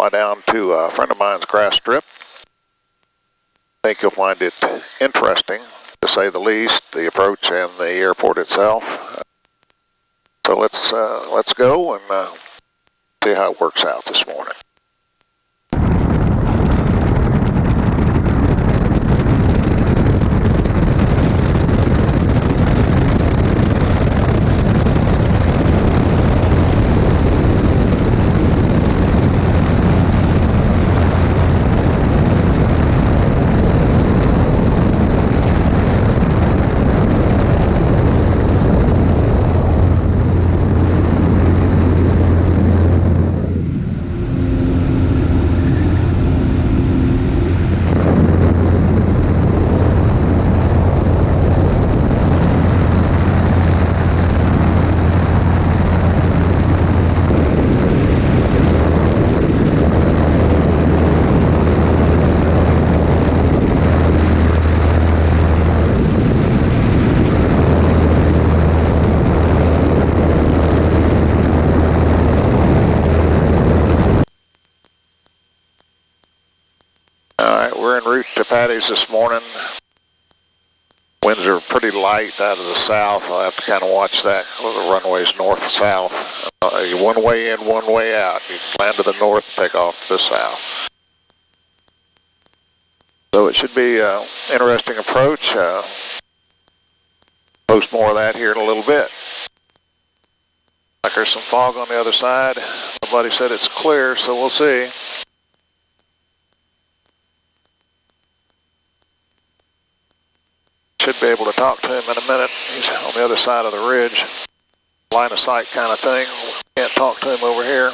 fly down to a friend of mine's grass strip. I think you'll find it interesting, to say the least, the approach and the airport itself. So let's go and see how it works out this morning. We're en route to Patty's this morning. Winds are pretty light out of the south. I'll have to kind of watch that with the runways north-south. One way in, one way out. You land to the north, take off to the south. So it should be an interesting approach. Post more of that here in a little bit. Like there's some fog on the other side. Nobody said it's clear, so we'll see. Should be able to talk to him in a minute. He's on the other side of the ridge. Line of sight kind of thing. Can't talk to him over here.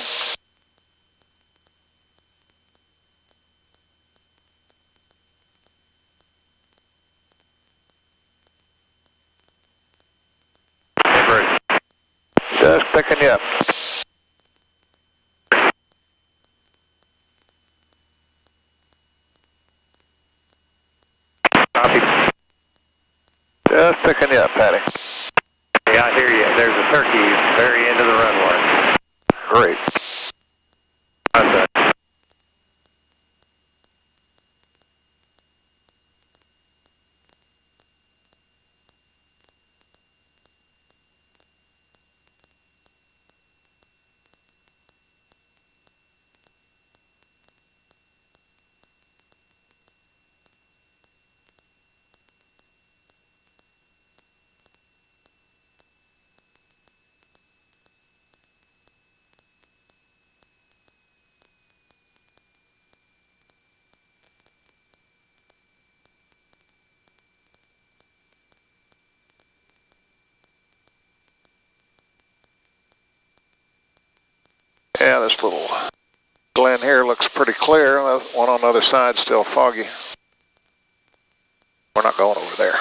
Great. Just picking you up. Copy. Just picking you up, Patty. Yeah, I hear you. There's a turkey very end of the runway. Great. Okay. Yeah, this little glen here looks pretty clear. The one on the other side still foggy. We're not going over there.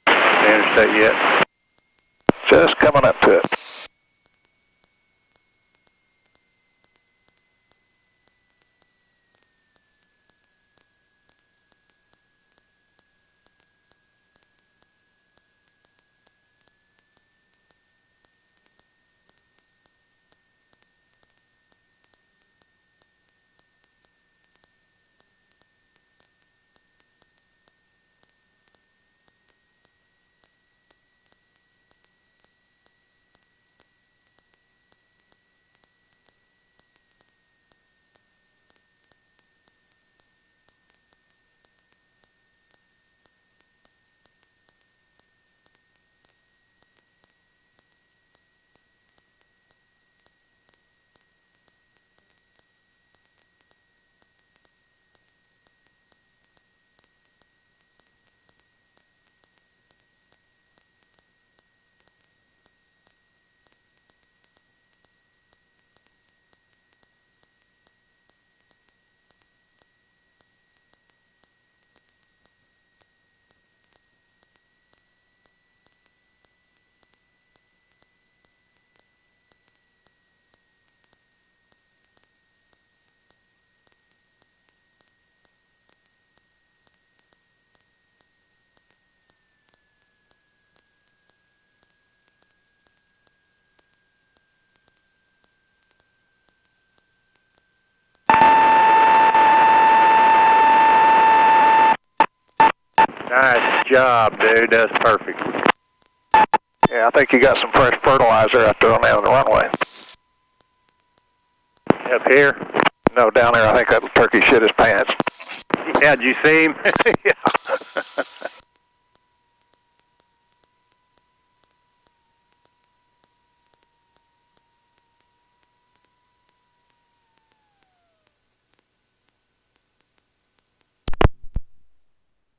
Interstate yet? Just coming up to it. job, dude. That's perfect. Yeah, I think you got some fresh fertilizer out there on the runway. Up here? No, down there, I think that turkey shit his pants. Yeah, did you see him? Yeah.